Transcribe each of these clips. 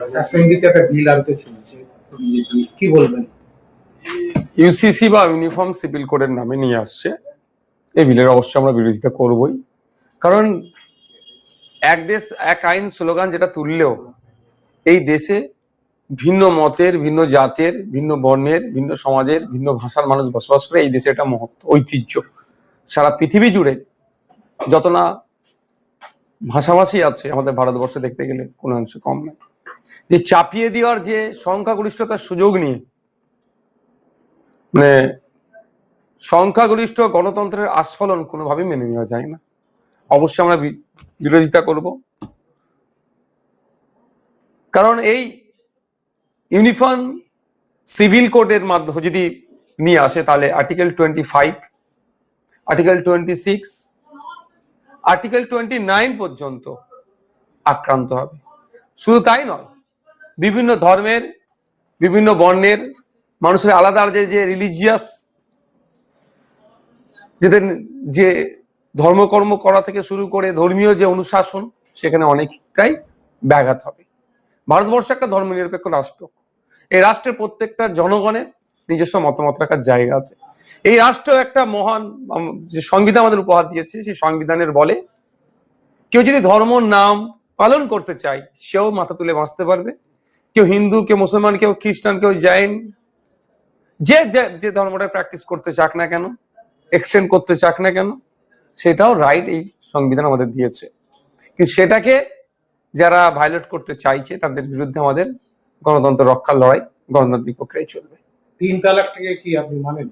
অ্যাসেম্বলিতে একটা বিল আনতে চলছে, কি বলবেন? ইউসিসি বা ইউনিফর্ম সিভিল কোডের নামে নিয়ে আসছে। এই বিলের অবশ্যই আমরা বিরোধিতা করবই, কারণ এক দেশ এক আইন স্লোগান যেটা তুললেও এই দেশে ভিন্ন মতের, ভিন্ন জাতের, ভিন্ন বর্ণের, ভিন্ন সমাজের, ভিন্ন ভাষার মানুষ বসবাস করে। এই দেশে এটা মহত্ব, ঐতিহ্য। সারা পৃথিবী জুড়ে যত না ভাষাভাষী আছে আমাদের ভারতবর্ষে দেখতে গেলে কোনো অংশ কম নয়। যে চাপিয়ে দেওয়ার যে সংখ্যাগরিষ্ঠতার সুযোগ নিয়ে, মানে সংখ্যাগরিষ্ঠ গণতন্ত্রের আস্ফলন কোনোভাবেই মেনে নেওয়া যায় না। অবশ্যই আমরা বিরোধিতা করব, কারণ এই ইউনিফর্ম সিভিল কোডের মাধ্যমে যদি নিয়ে আসে তাহলে আর্টিকেল 25, আর্টিকেল 26, আর্টিকেল 29 পর্যন্ত আক্রান্ত হবে। শুধু তাই নয়, বিভিন্ন ধর্মের, বিভিন্ন বর্ণের মানুষের আলাদা যে রিলিজিয়াস যে ধর্মকর্ম করা থেকে শুরু করে ধর্মীয় যে অনুশাসন, সেখানে অনেকটাই ব্যাঘাত হবে। ভারতবর্ষ একটা ধর্মনিরপেক্ষ রাষ্ট্র। এই রাষ্ট্রের প্রত্যেকটা জনগণের নিজস্ব মতামত রাখার জায়গা আছে। এই রাষ্ট্র একটা মহান যে সংবিধান আমাদের উপহার দিয়েছে, সেই সংবিধানের বলে কেউ যদি ধর্ম নাম পালন করতে চায় সেও মাথা তুলে বাঁচতে পারবে। কেউ হিন্দু, কেউ মুসলমান, কেউ খ্রিস্টান, কেউ জৈন, যে যে ধর্মটা প্র্যাকটিস করতে চাক না কেন, এক্সটেন্ড করতে চাক না কেন, সেটাও রাইট এই সংবিধান আমাদের দিয়েছে। কিন্তু সেটাকে যারা ভায়োলেট করতে চাইছে তাদের বিরুদ্ধে আমাদের গণতন্ত্র রক্ষার লড়াই গণতান্ত্রিক প্রক্রিয়ায় চলবে। 3 তালাকটাকে কি আপনি মানেন?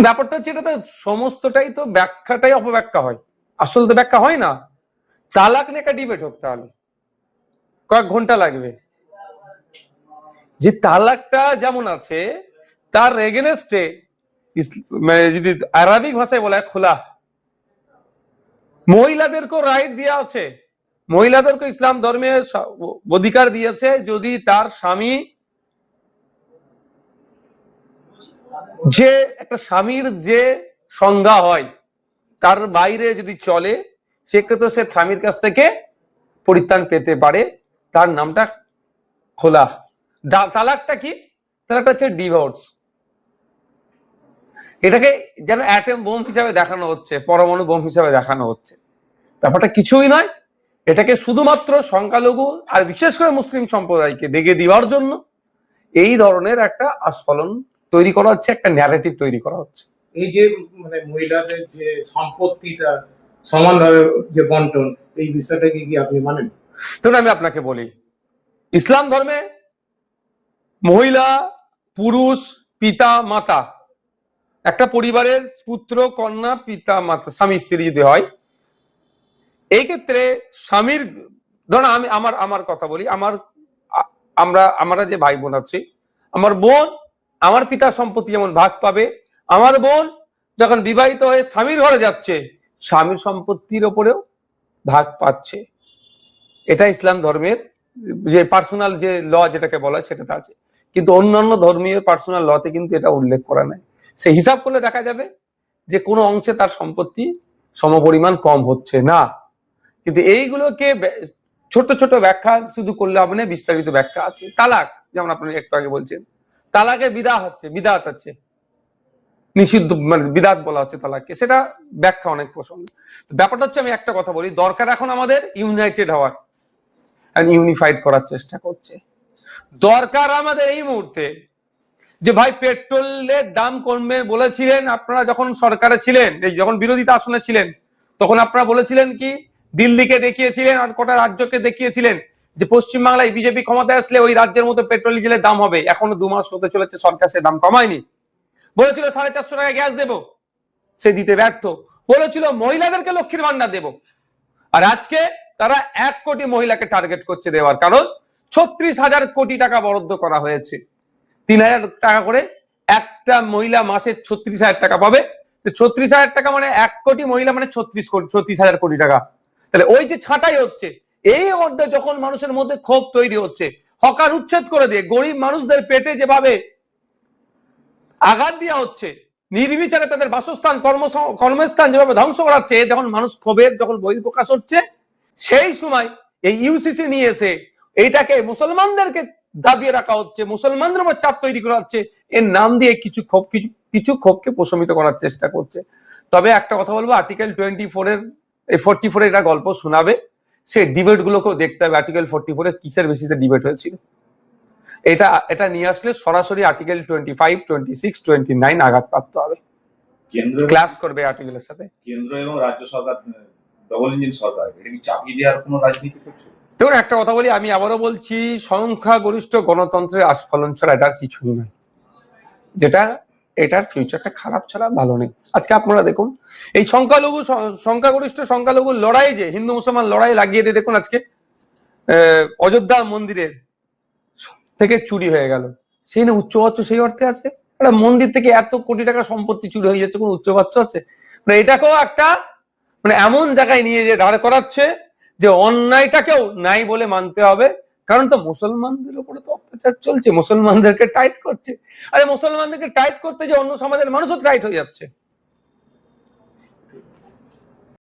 ব্যাপারটা হচ্ছে, এটা তো সমস্তটাই তো ব্যাখ্যাটাই অপব্যাখ্যা হয়, আসল তো ব্যাখ্যা হয় না। তালাক নিয়ে একটা ডিবেট হোক, তাহলে কয়েক ঘন্টা লাগবে। যে তালাকটা যেমন আছে তার এগেনস্টে মানে যদি আরবিক ভাষায় বলা হয় খোলা, মহিলাদেরকেও রাইট দেওয়া আছে। মহিলাদেরকে ইসলাম ধর্মে অধিকার দিয়েছে, যদি তার স্বামী, যে একটা স্বামীর যে সংজ্ঞা হয় তার বাইরে যদি চলে, সেক্ষেত্রে সে স্বামীর কাছ থেকে পরিত্রাণ পেতে পারে। তার নামটা খোলা। তালাকটা কি? তালাকটা হচ্ছে ডিভোর্স। এটাকে যেন অ্যাটম বোম হিসাবে দেখানো হচ্ছে, পরমাণু বোম হিসাবে দেখানো হচ্ছে। ব্যাপারটা কিছুই নয়। এটাকে শুধুমাত্র সংখ্যালঘু আর বিশেষ করে মুসলিম সম্প্রদায়কে দেখিয়ে দেওয়ার জন্য এই ধরনের একটা আস্ফলন তৈরি করা হচ্ছে, একটা ন্যারেটিভ তৈরি করা হচ্ছে। এই যে মানে মহিলাদের যে সম্পত্তিটা সমানভাবে যে বন্টন, এই বিষয়টাকে কি আপনি মানেন? তখন আমি আপনাকে বলি, ইসলাম ধর্মে মহিলা, পুরুষ, পিতা, মাতা, একটা পরিবারের পুত্র, কন্যা, পিতা, মাতা, স্বামী স্ত্রী যদি হয়, এই ক্ষেত্রে স্বামীর, ধরুন আমি আমার কথা বলি, আমরা যে ভাই বোন আছি, আমার বোন আমার পিতার সম্পত্তি যেমন ভাগ পাবে, আমার বোন যখন বিবাহিত হয়ে স্বামীর ঘরে যাচ্ছে স্বামীর সম্পত্তির ওপরেও ভাগ পাচ্ছে। এটা ইসলাম ধর্মের যে পার্সোনাল যে ল যেটাকে বলা হয় সেটাতে আছে, কিন্তু অন্যান্য ধর্মীয় পার্সোনাল লতে কিন্তু এটা উল্লেখ করা নাই। সে হিসাব করলে দেখা যাবে যে কোনো অংশে তার সম্পত্তি সমপরিমাণ কম হচ্ছে না। কিন্তু এইগুলোকে ছোট ছোট ব্যাখ্যা শুধু করলে হবে না, বিস্তারিত ব্যাখ্যা আছে। তালাক যেমন আপনি একটু আগে বলছেন, তালাকের বিদাত আছে, নিষিদ্ধ, মানে বিদাত বলা হচ্ছে তালাককে, সেটা ব্যাখ্যা অনেক প্রসঙ্গ। ব্যাপারটা হচ্ছে, আমি একটা কথা বলি, দরকার এখন আমাদের ইউনাইটেড হওয়ার, ইউনিফাইড করার চেষ্টা করছে। দরকার আমাদের এই মুহূর্তে যে ভাই পেট্রোলের দাম কমবে বলেছিলেন আপনারা যখন সরকারে ছিলেন, এই যখন বিরোধিতা আসনে ছিলেন, তখন আপনারা বলেছিলেন কি, দিল্লিকে দেখিয়েছিলেন আর কটা রাজ্যকে দেখিয়েছিলেন যে পশ্চিমবাংলায় বিজেপি ক্ষমতায় আসলে ওই রাজ্যের মতো পেট্রোল ডিজেলের দাম হবে। এখনো 2 মাস হতে চলেছে, সরকার সে দাম কমায়নি। বলেছিল 450 টাকা গ্যাস দেব, সে দিতে ব্যর্থ। বলেছিল মহিলাদেরকে লক্ষ্মীর ভান্ডার দেব, আর আজকে তারা 1 কোটি মহিলাকে টার্গেট করছে দেওয়ার, কারণ 36,000 কোটি টাকা বরাদ্দ করা হয়েছে। 3,000 টাকা করে একটা মহিলা মাসে 36,000 টাকা পাবে। 36,000 টাকা মানে 1 কোটি মহিলা মানে 36,000 কোটি টাকা। তাহলে ওই যে ছাঁটাই হচ্ছে, এই মধ্যে যখন মানুষের মধ্যে ক্ষোভ তৈরি হচ্ছে, হকার উচ্ছেদ করে দিয়ে গরিব মানুষদের পেটে যেভাবে আঘাত দেওয়া হচ্ছে, নির্বিচারে তাদের বাসস্থান, কর্মস্থান যেভাবে ধ্বংস করাচ্ছে, যখন মানুষ ক্ষোভের যখন বহিঃপ্রকাশ হচ্ছে, সেই সময় এই ইউসিসি নিয়ে এসে এইটাকে মুসলমানদেরকে দাবিয়ে রাখা হচ্ছে, মুসলমানদের উপর চাপ তৈরি করা হচ্ছে, এর নাম দিয়ে কিছু ক্ষোভকে প্রশমিত করার চেষ্টা করছে। তবে একটা কথা বলবো, আর্টিকেল 44 এটা গল্প শোনাবে, সে ডিবেট গুলোকেও দেখতে হবে। আর্টিকেল 44 কিসের বেসিসে ডিবেট হয়েছিল, এটা নিয়ে আসলে সরাসরি আর্টিকেল 25, 26, 29 আঘাতপ্রাপ্ত হবে, ক্লাস করবে আর্টিকেলের সাথে। কেন্দ্র এবং রাজ্য সরকার ডবল ইঞ্জিন সরকার, এটা কি চাপিয়ে দেওয়ার কোনো রাজনীতি করছে? দেখুন, একটা কথা বলি, আমি আবারও বলছি, সংখ্যাগরিষ্ঠ গণতন্ত্রের আস্ফলন ছাড়া এটার কিছুই নয়, যেটা এটার ফিউচারটা খারাপ ছাড়া ভালো নেই। আজকে আপনারা দেখুন, এই সংখ্যাগরিষ্ঠ লড়াই, যে হিন্দু মুসলমান লড়াই লাগিয়ে দিয়ে দেখুন, আজকে অযোধ্যা মন্দিরের থেকে চুরি হয়ে গেল, সেই না উচ্চবাচ্য সেই অর্থে আছে? একটা মন্দির থেকে এত কোটি টাকা সম্পত্তি চুরি হয়ে যাচ্ছে, কোন উচ্চবাচ্য আছে? মানে এটাকেও একটা এমন জায়গায় নিয়ে যে দাঁড় করাচ্ছে যে অন্যায়টাকেও নাই বলে মানতে হবে, কারণ তো মুসলমানদের উপরে তো অত্যাচার চলছে, মুসলমানদেরকে টাইট করছে। আরে মুসলমানদেরকে টাইট করতে যে অন্য সমাজের মানুষও টাইট হয়ে যাচ্ছে।